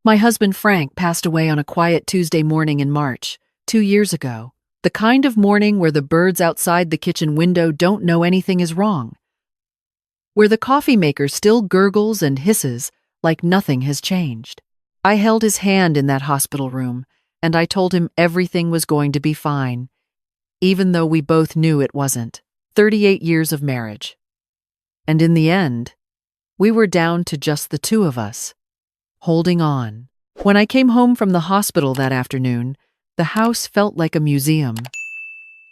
My husband Frank passed away on a quiet Tuesday morning in March, 2 years ago. The kind of morning where the birds outside the kitchen window don't know anything is wrong. Where the coffee maker still gurgles and hisses like nothing has changed. I held his hand in that hospital room, and I told him everything was going to be fine, even though we both knew it wasn't. 38 years of marriage. And in the end, we were down to just the two of us, holding on. When I came home from the hospital that afternoon, the house felt like a museum.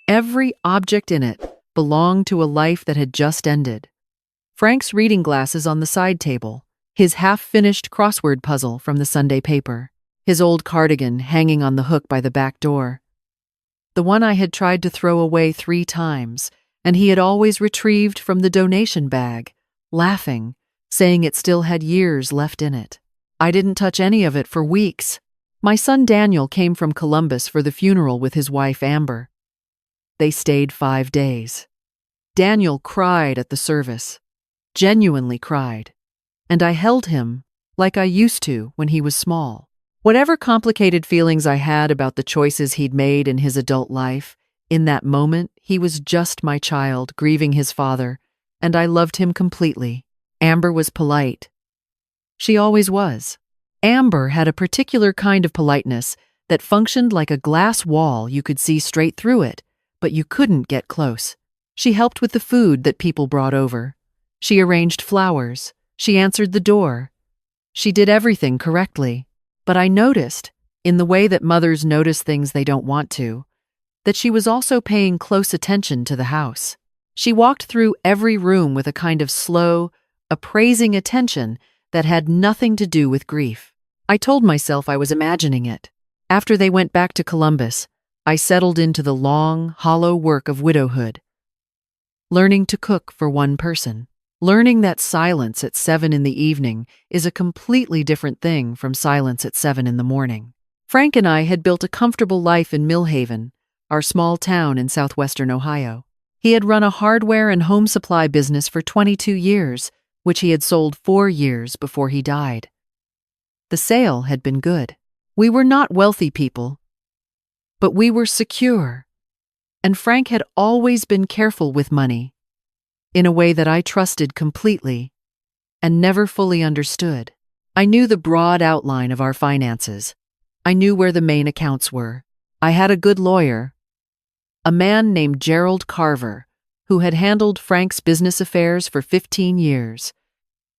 Every object in it belonged to a life that had just ended. Frank's reading glasses on the side table, his half-finished crossword puzzle from the Sunday paper, his old cardigan hanging on the hook by the back door. The one I had tried to throw away 3 times, and he had always retrieved from the donation bag, laughing, saying it still had years left in it. I didn't touch any of it for weeks. My son Daniel came from Columbus for the funeral with his wife Amber. They stayed 5 days. Daniel cried at the service, genuinely cried, and I held him like I used to when he was small. Whatever complicated feelings I had about the choices he'd made in his adult life, in that moment he was just my child grieving his father, and I loved him completely. Amber was polite. She always was. Amber had a particular kind of politeness that functioned like a glass wall. You could see straight through it, but you couldn't get close. She helped with the food that people brought over. She arranged flowers. She answered the door. She did everything correctly. But I noticed, in the way that mothers notice things they don't want to, that she was also paying close attention to the house. She walked through every room with a kind of slow, appraising attention that had nothing to do with grief. I told myself I was imagining it. After they went back to Columbus, I settled into the long, hollow work of widowhood. Learning to cook for one person. Learning that silence at 7 in the evening is a completely different thing from silence at 7 in the morning. Frank and I had built a comfortable life in Millhaven, our small town in southwestern Ohio. He had run a hardware and home supply business for 22 years, which he had sold 4 years before he died. The sale had been good. We were not wealthy people, but we were secure, and Frank had always been careful with money, in a way that I trusted completely and never fully understood. I knew the broad outline of our finances. I knew where the main accounts were. I had a good lawyer, a man named Gerald Carver, who had handled Frank's business affairs for 15 years.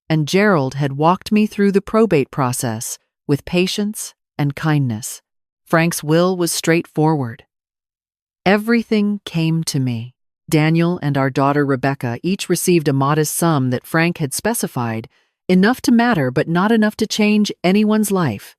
And Gerald had walked me through the probate process with patience and kindness. Frank's will was straightforward. Everything came to me. Daniel and our daughter Rebecca each received a modest sum that Frank had specified, enough to matter but not enough to change anyone's life.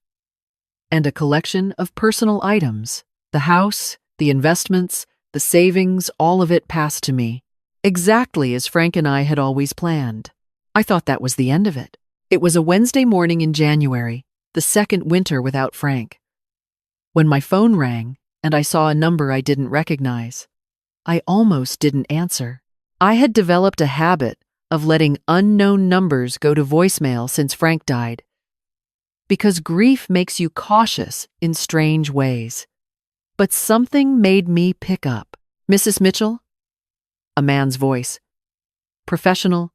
And a collection of personal items, the house, the investments, the savings, all of it passed to me, exactly as Frank and I had always planned. I thought that was the end of it. It was a Wednesday morning in January, the second winter without Frank, when my phone rang and I saw a number I didn't recognize. I almost didn't answer. I had developed a habit of letting unknown numbers go to voicemail since Frank died, because grief makes you cautious in strange ways. But something made me pick up. "Mrs. Mitchell?" A man's voice. Professional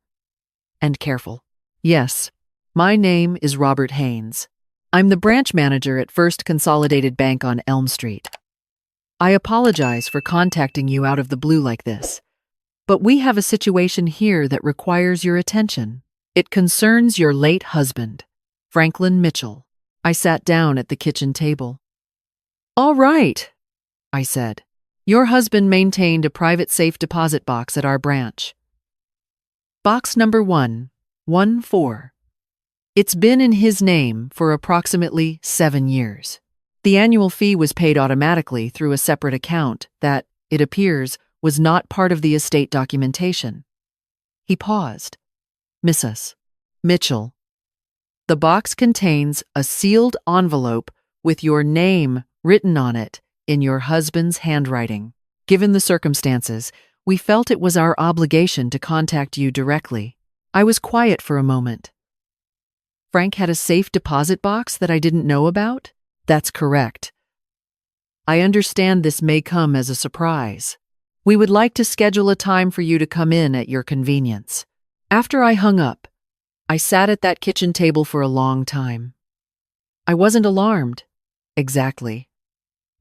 and careful. "Yes, my name is Robert Haynes. I'm the branch manager at First Consolidated Bank on Elm Street. I apologize for contacting you out of the blue like this, but we have a situation here that requires your attention. It concerns your late husband, Franklin Mitchell." I sat down at the kitchen table. "All right," I said. "Your husband maintained a private safe deposit box at our branch. Box number 114. It's been in his name for approximately 7 years. The annual fee was paid automatically through a separate account that, it appears, was not part of the estate documentation." He paused. "Mrs. Mitchell, the box contains a sealed envelope with your name written on it in your husband's handwriting. Given the circumstances, we felt it was our obligation to contact you directly." I was quiet for a moment. Frank had a safe deposit box that I didn't know about? That's correct. I understand this may come as a surprise. We would like to schedule a time for you to come in at your convenience. After I hung up, I sat at that kitchen table for a long time. I wasn't alarmed. Exactly.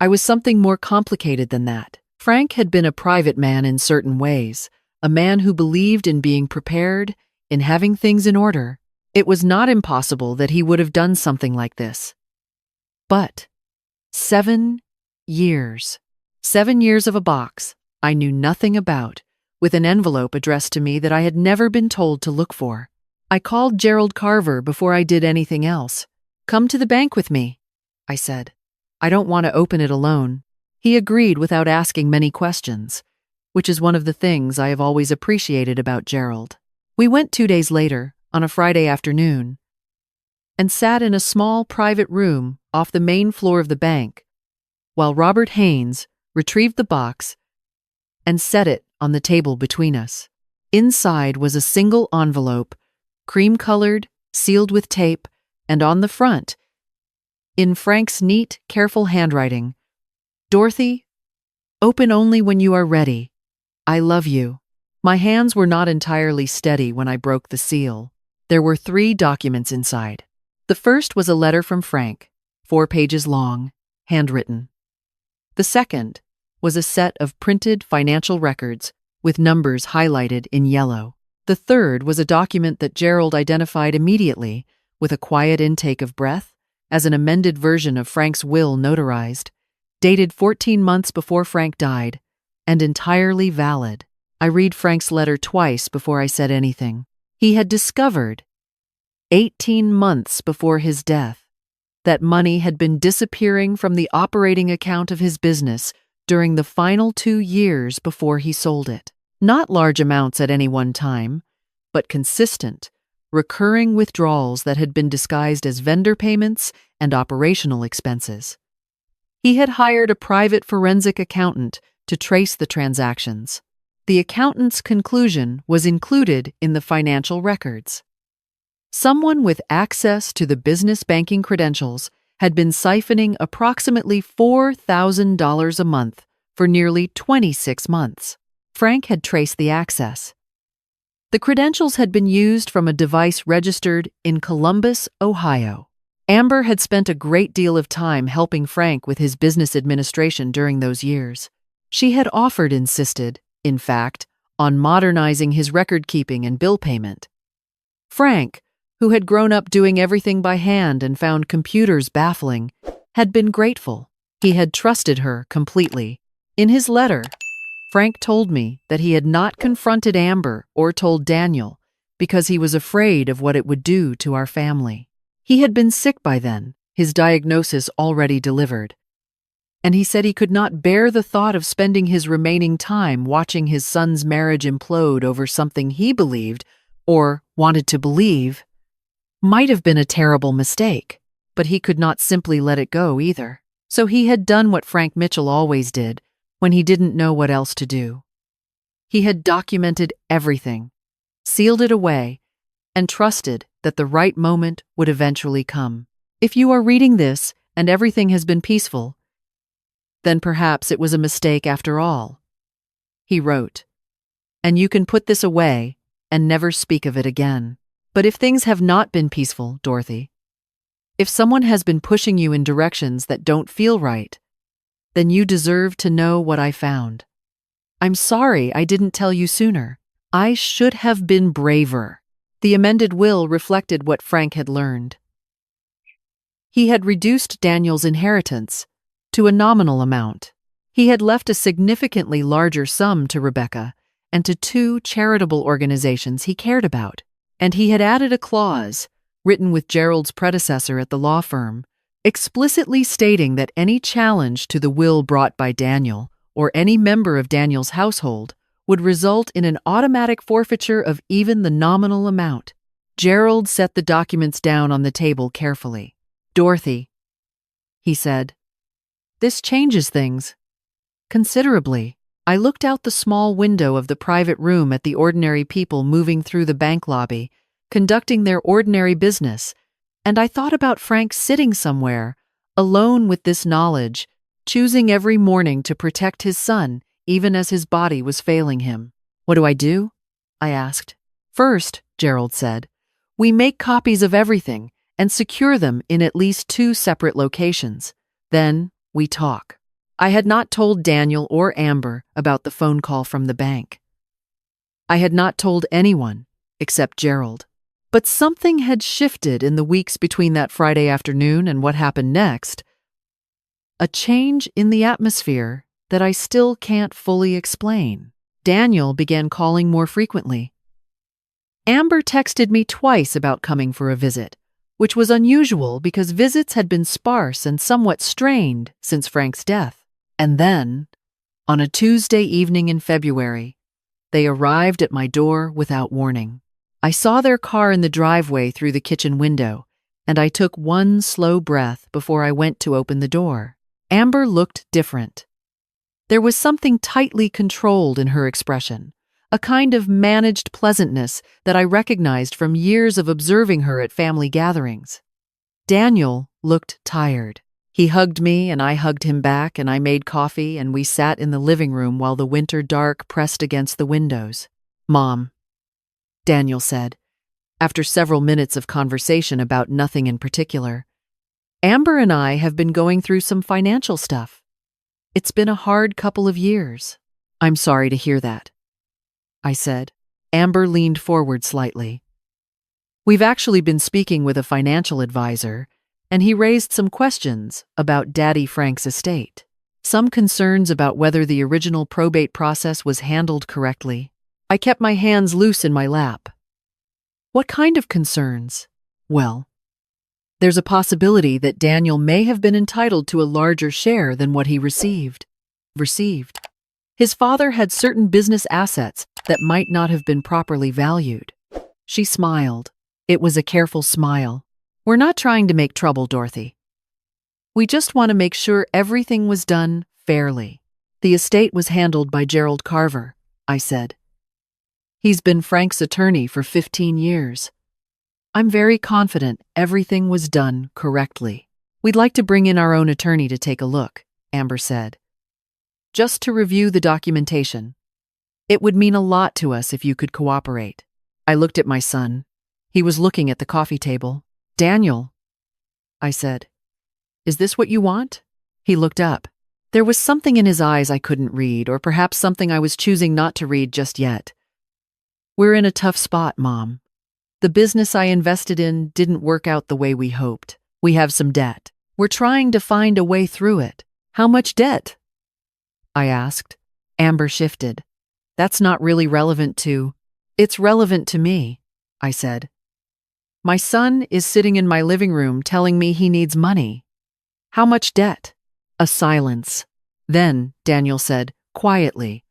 I was something more complicated than that. Frank had been a private man in certain ways, a man who believed in being prepared, in having things in order. It was not impossible that he would have done something like this. But 7 years. 7 years of a box I knew nothing about, with an envelope addressed to me that I had never been told to look for. I called Gerald Carver before I did anything else. "Come to the bank with me," I said. "I don't want to open it alone." He agreed without asking many questions, which is one of the things I have always appreciated about Gerald. We went 2 days later, on a Friday afternoon, and sat in a small private room off the main floor of the bank, while Robert Haynes retrieved the box and set it on the table between us. Inside was a single envelope, cream-colored, sealed with tape, and on the front, in Frank's neat, careful handwriting, "Dorothy, open only when you are ready. I love you." My hands were not entirely steady when I broke the seal. There were 3 documents inside. The first was a letter from Frank, 4 pages long, handwritten. The second was a set of printed financial records with numbers highlighted in yellow. The third was a document that Gerald identified immediately, with a quiet intake of breath, as an amended version of Frank's will notarized, dated 14 months before Frank died, and entirely valid. I read Frank's letter twice before I said anything. He had discovered, 18 months before his death, that money had been disappearing from the operating account of his business during the final 2 years before he sold it. Not large amounts at any one time, but consistent, recurring withdrawals that had been disguised as vendor payments and operational expenses. He had hired a private forensic accountant to trace the transactions. The accountant's conclusion was included in the financial records. Someone with access to the business banking credentials had been siphoning approximately $4,000 a month for nearly 26 months. Frank had traced the access. The credentials had been used from a device registered in Columbus, Ohio. Amber had spent a great deal of time helping Frank with his business administration during those years. She had insisted, in fact, on modernizing his record-keeping and bill payment. Frank, who had grown up doing everything by hand and found computers baffling, had been grateful. He had trusted her completely. In his letter, Frank told me that he had not confronted Amber or told Daniel because he was afraid of what it would do to our family. He had been sick by then, his diagnosis already delivered, and he said he could not bear the thought of spending his remaining time watching his son's marriage implode over something he believed, or wanted to believe, might have been a terrible mistake, but he could not simply let it go either. So he had done what Frank Mitchell always did when he didn't know what else to do. He had documented everything, sealed it away, and trusted that the right moment would eventually come. If you are reading this and everything has been peaceful, then perhaps it was a mistake after all, he wrote, and you can put this away and never speak of it again. But if things have not been peaceful, Dorothy, if someone has been pushing you in directions that don't feel right, then you deserve to know what I found. I'm sorry I didn't tell you sooner. I should have been braver. The amended will reflected what Frank had learned. He had reduced Daniel's inheritance to a nominal amount. He had left a significantly larger sum to Rebecca and to 2 charitable organizations he cared about. And he had added a clause, written with Gerald's predecessor at the law firm, explicitly stating that any challenge to the will brought by Daniel or any member of Daniel's household would result in an automatic forfeiture of even the nominal amount. Gerald set the documents down on the table carefully. "Dorothy," he said, "this changes things considerably." I looked out the small window of the private room at the ordinary people moving through the bank lobby, conducting their ordinary business, And I thought about Frank sitting somewhere, alone with this knowledge, choosing every morning to protect his son, even as his body was failing him. "What do I do?" I asked. "First," Gerald said, "we make copies of everything and secure them in at least 2 separate locations. Then, we talk." I had not told Daniel or Amber about the phone call from the bank. I had not told anyone except Gerald. But something had shifted in the weeks between that Friday afternoon and what happened next. A change in the atmosphere that I still can't fully explain. Daniel began calling more frequently. Amber texted me twice about coming for a visit, which was unusual because visits had been sparse and somewhat strained since Frank's death. And then, on a Tuesday evening in February, they arrived at my door without warning. I saw their car in the driveway through the kitchen window, and I took one slow breath before I went to open the door. Amber looked different. There was something tightly controlled in her expression, a kind of managed pleasantness that I recognized from years of observing her at family gatherings. Daniel looked tired. He hugged me and I hugged him back, and I made coffee and we sat in the living room while the winter dark pressed against the windows. "Mom," Daniel said, after several minutes of conversation about nothing in particular, "Amber and I have been going through some financial stuff. It's been a hard couple of years." "I'm sorry to hear that," I said. Amber leaned forward slightly. "We've actually been speaking with a financial advisor, and he raised some questions about Daddy Frank's estate. Some concerns about whether the original probate process was handled correctly." I kept my hands loose in my lap. "What kind of concerns?" "Well, there's a possibility that Daniel may have been entitled to a larger share than what he received. His father had certain business assets that might not have been properly valued." She smiled. It was a careful smile. "We're not trying to make trouble, Dorothy. We just want to make sure everything was done fairly." "The estate was handled by Gerald Carver," I said. "He's been Frank's attorney for 15 years. I'm very confident everything was done correctly." "We'd like to bring in our own attorney to take a look," Amber said. "Just to review the documentation. It would mean a lot to us if you could cooperate." I looked at my son. He was looking at the coffee table. "Daniel," I said, "is this what you want?" He looked up. There was something in his eyes I couldn't read, or perhaps something I was choosing not to read just yet. "We're in a tough spot, Mom. The business I invested in didn't work out the way we hoped. We have some debt. We're trying to find a way through it." "How much debt?" I asked. Amber shifted. "That's not really relevant to—" "It's relevant to me," I said. "My son is sitting in my living room telling me he needs money. How much debt?" A silence. Then Daniel said, quietly.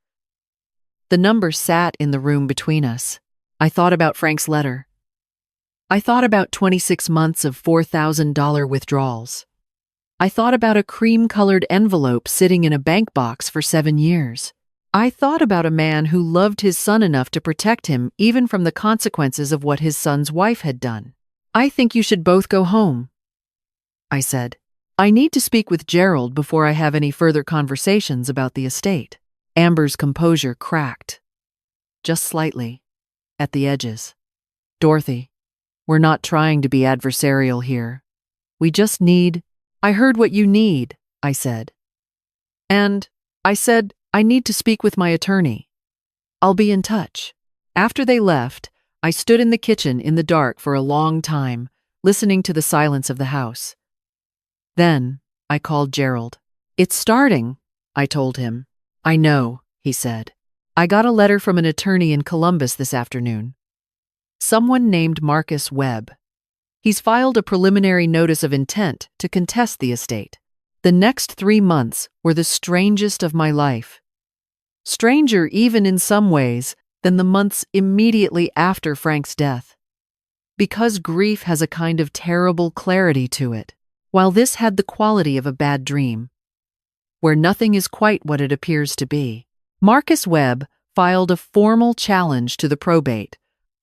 The number sat in the room between us. I thought about Frank's letter. I thought about 26 months of $4,000 withdrawals. I thought about a cream-colored envelope sitting in a bank box for 7 years. I thought about a man who loved his son enough to protect him even from the consequences of what his son's wife had done. "I think you should both go home," I said. "I need to speak with Gerald before I have any further conversations about the estate." Amber's composure cracked. Just slightly. At the edges. "Dorothy, we're not trying to be adversarial here. We just need—" "I heard what you need," I said. "And," I said, "I need to speak with my attorney. I'll be in touch." After they left, I stood in the kitchen in the dark for a long time, listening to the silence of the house. Then, I called Gerald. "It's starting," I told him. "I know," he said. "I got a letter from an attorney in Columbus this afternoon. Someone named Marcus Webb. He's filed a preliminary notice of intent to contest the estate. The next 3 months were the strangest of my life. Stranger even in some ways than the months immediately after Frank's death. Because grief has a kind of terrible clarity to it, while this had the quality of a bad dream, where nothing is quite what it appears to be. Marcus Webb filed a formal challenge to the probate,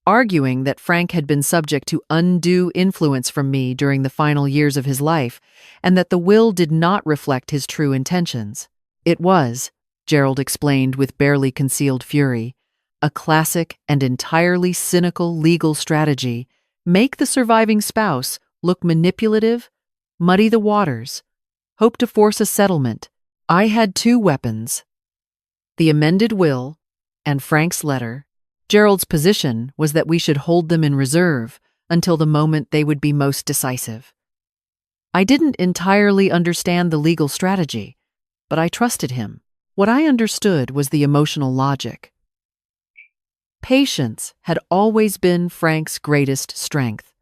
arguing that Frank had been subject to undue influence from me during the final years of his life, and that the will did not reflect his true intentions. It was, Gerald explained with barely concealed fury, a classic and entirely cynical legal strategy: make the surviving spouse look manipulative, muddy the waters, hope to force a settlement. I had two weapons: the amended will and Frank's letter. Gerald's position was that we should hold them in reserve until the moment they would be most decisive. I didn't entirely understand the legal strategy, but I trusted him. What I understood was the emotional logic. Patience had always been Frank's greatest strength,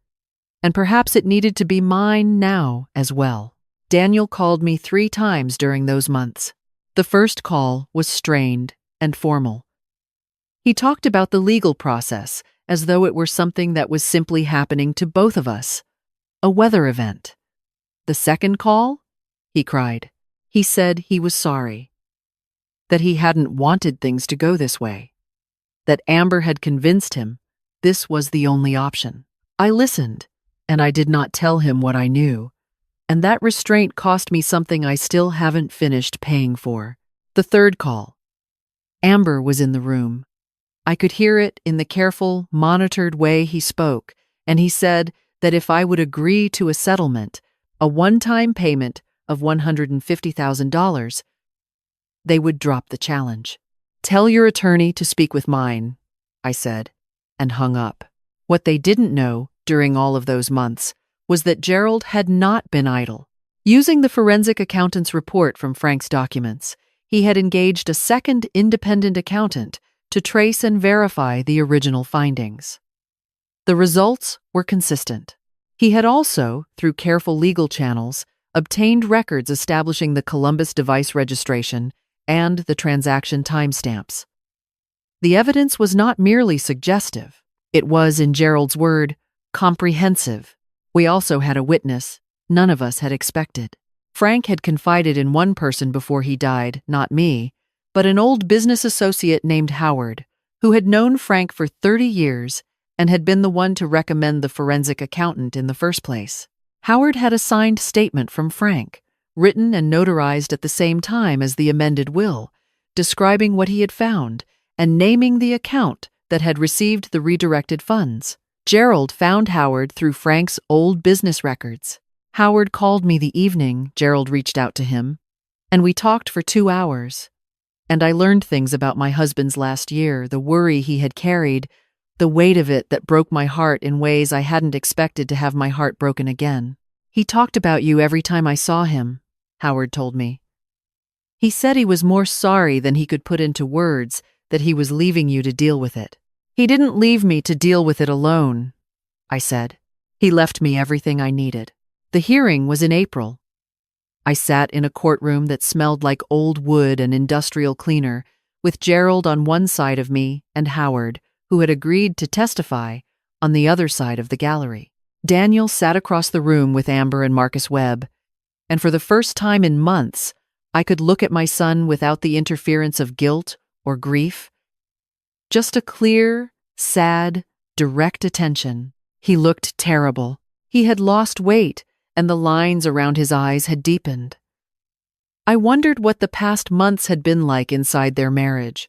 and perhaps it needed to be mine now as well. Daniel called me 3 times during those months. The first call was strained and formal. He talked about the legal process as though it were something that was simply happening to both of us, a weather event. The second call? He cried. He said he was sorry, that he hadn't wanted things to go this way, that Amber had convinced him this was the only option. I listened, and I did not tell him what I knew, and that restraint cost me something I still haven't finished paying for. The third call. Amber was in the room. I could hear it in the careful, monitored way he spoke, and he said that if I would agree to a settlement, a one-time payment of $150,000, they would drop the challenge. "Tell your attorney to speak with mine," I said, and hung up. What they didn't know during all of those months was that Gerald had not been idle. Using the forensic accountant's report from Frank's documents, he had engaged a second independent accountant to trace and verify the original findings. The results were consistent. He had also, through careful legal channels, obtained records establishing the Columbus device registration and the transaction timestamps. The evidence was not merely suggestive. It was, in Gerald's word, comprehensive. We also had a witness none of us had expected. Frank had confided in one person before he died, not me, but an old business associate named Howard, who had known Frank for 30 years and had been the one to recommend the forensic accountant in the first place. Howard had a signed statement from Frank, written and notarized at the same time as the amended will, describing what he had found and naming the account that had received the redirected funds. Gerald found Howard through Frank's old business records. Howard called me the evening Gerald reached out to him, and we talked for 2 hours. And I learned things about my husband's last year, the worry he had carried, the weight of it that broke my heart in ways I hadn't expected to have my heart broken again. "He talked about you every time I saw him," Howard told me. "He said he was more sorry than he could put into words that he was leaving you to deal with it." "He didn't leave me to deal with it alone," I said. "He left me everything I needed." The hearing was in April. I sat in a courtroom that smelled like old wood and industrial cleaner, with Gerald on one side of me and Howard, who had agreed to testify, on the other side of the gallery. Daniel sat across the room with Amber and Marcus Webb, and for the first time in months, I could look at my son without the interference of guilt or grief. Just a clear, sad, direct attention. He looked terrible. He had lost weight, and the lines around his eyes had deepened. I wondered what the past months had been like inside their marriage,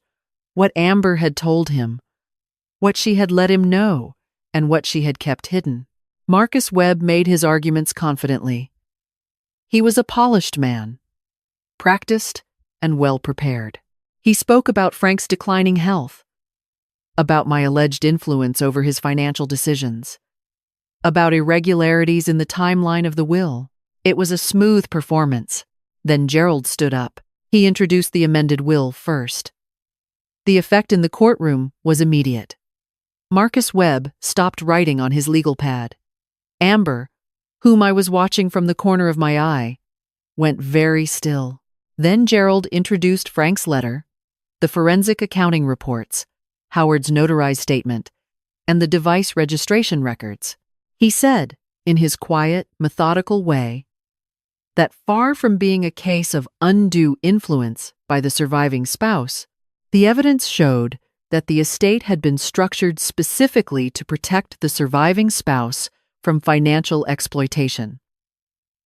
what Amber had told him, what she had let him know, and what she had kept hidden. Marcus Webb made his arguments confidently. He was a polished man, practiced and well-prepared. He spoke about Frank's declining health, about my alleged influence over his financial decisions, about irregularities in the timeline of the will. It was a smooth performance. Then Gerald stood up. He introduced the amended will first. The effect in the courtroom was immediate. Marcus Webb stopped writing on his legal pad. Amber, whom I was watching from the corner of my eye, went very still. Then Gerald introduced Frank's letter, the forensic accounting reports, Howard's notarized statement, and the device registration records. He said, in his quiet, methodical way, that far from being a case of undue influence by the surviving spouse, the evidence showed that the estate had been structured specifically to protect the surviving spouse from financial exploitation.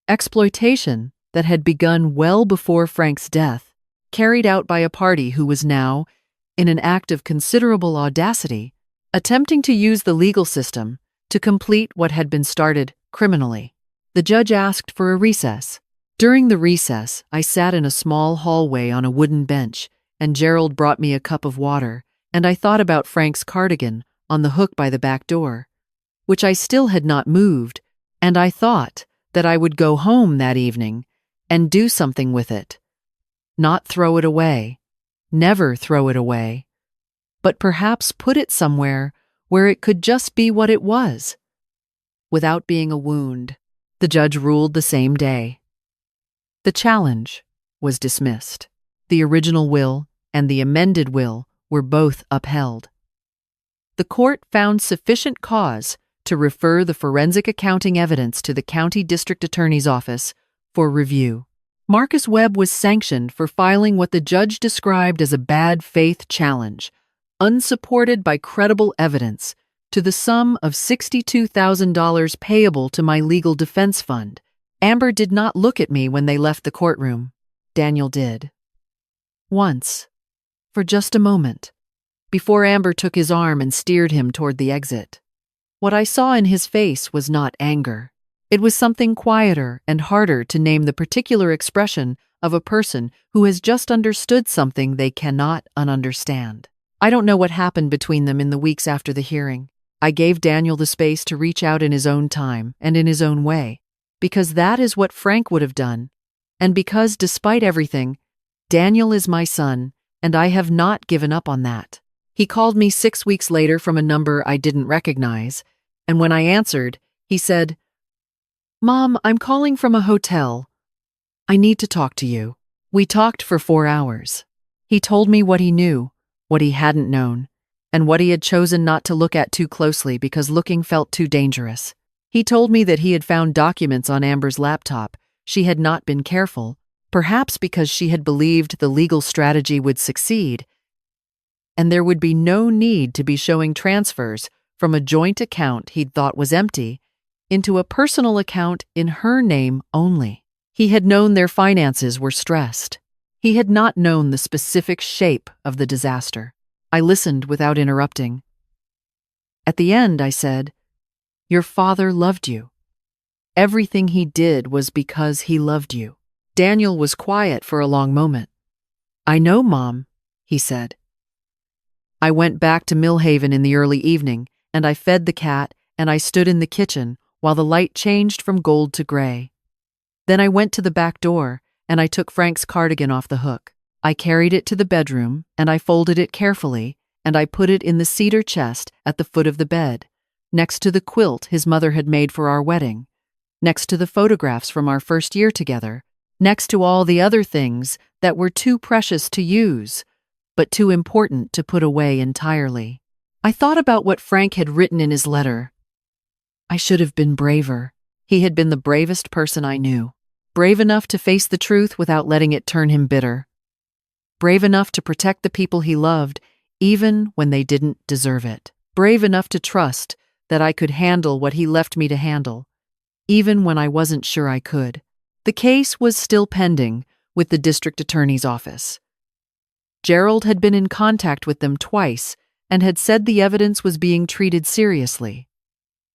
Exploitation that had begun well before Frank's death, carried out by a party who was now, in an act of considerable audacity, attempting to use the legal system to complete what had been started criminally. The judge asked for a recess. During the recess, I sat in a small hallway on a wooden bench, and Gerald brought me a cup of water, and I thought about Frank's cardigan on the hook by the back door, which I still had not moved, and I thought that I would go home that evening and do something with it. Not throw it away, never throw it away, but perhaps put it somewhere where it could just be what it was, without being a wound. The judge ruled the same day. The challenge was dismissed. The original will and the amended will were both upheld. The court found sufficient cause to refer the forensic accounting evidence to the county district attorney's office for review. Marcus Webb was sanctioned for filing what the judge described as a bad faith challenge, unsupported by credible evidence, to the sum of $62,000 payable to my legal defense fund. Amber did not look at me when they left the courtroom. Daniel did. Once, for just a moment, before Amber took his arm and steered him toward the exit. What I saw in his face was not anger. It was something quieter and harder to name the particular expression of a person who has just understood something they cannot ununderstand. I don't know what happened between them in the weeks after the hearing. I gave Daniel the space to reach out in his own time and in his own way, because that is what Frank would have done, and because, despite everything, Daniel is my son, and I have not given up on that. He called me 6 weeks later from a number I didn't recognize, and when I answered, he said, "Mom, I'm calling from a hotel. I need to talk to you." We talked for 4 hours. He told me what he knew, what he hadn't known, and what he had chosen not to look at too closely because looking felt too dangerous. He told me that he had found documents on Amber's laptop. She had not been careful, perhaps because she had believed the legal strategy would succeed, and there would be no need to be showing transfers from a joint account he'd thought was empty into a personal account in her name only. He had known their finances were stressed. He had not known the specific shape of the disaster. I listened without interrupting. At the end, I said, "Your father loved you. Everything he did was because he loved you." Daniel was quiet for a long moment. "I know, Mom," he said. I went back to Millhaven in the early evening, and I fed the cat, and I stood in the kitchen while the light changed from gold to gray. Then I went to the back door, and I took Frank's cardigan off the hook. I carried it to the bedroom, and I folded it carefully, and I put it in the cedar chest at the foot of the bed, next to the quilt his mother had made for our wedding, next to the photographs from our first year together, next to all the other things that were too precious to use, but too important to put away entirely. I thought about what Frank had written in his letter. I should have been braver. He had been the bravest person I knew. Brave enough to face the truth without letting it turn him bitter. Brave enough to protect the people he loved, even when they didn't deserve it. Brave enough to trust that I could handle what he left me to handle, even when I wasn't sure I could. The case was still pending with the district attorney's office. Gerald had been in contact with them twice and had said the evidence was being treated seriously.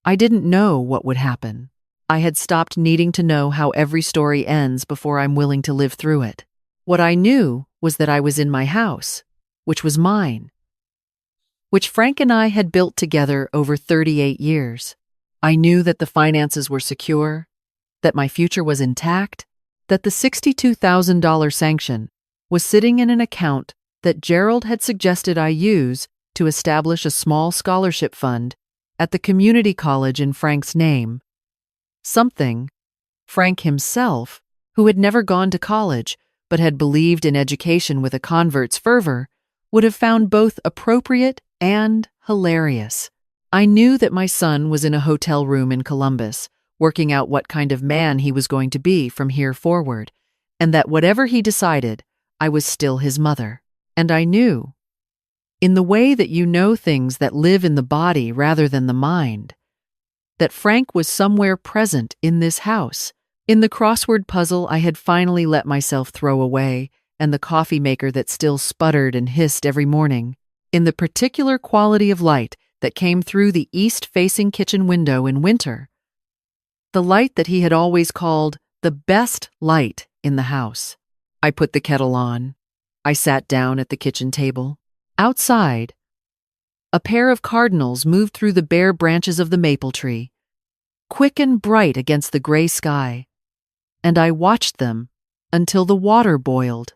I didn't know what would happen. I had stopped needing to know how every story ends before I'm willing to live through it. What I knew was that I was in my house, which was mine, which Frank and I had built together over 38 years. I knew that the finances were secure, that my future was intact, that the $62,000 sanction was sitting in an account that Gerald had suggested I use to establish a small scholarship fund at the community college in Frank's name. Something Frank himself, who had never gone to college but had believed in education with a convert's fervor, would have found both appropriate and hilarious. I knew that my son was in a hotel room in Columbus, working out what kind of man he was going to be from here forward, and that whatever he decided, I was still his mother. And I knew, in the way that you know things that live in the body rather than the mind. That Frank was somewhere present in this house, in the crossword puzzle I had finally let myself throw away, and the coffee maker that still sputtered and hissed every morning, in the particular quality of light that came through the east-facing kitchen window in winter. The light that he had always called the best light in the house. I put the kettle on. I sat down at the kitchen table. Outside, a pair of cardinals moved through the bare branches of the maple tree, quick and bright against the gray sky, and I watched them until the water boiled.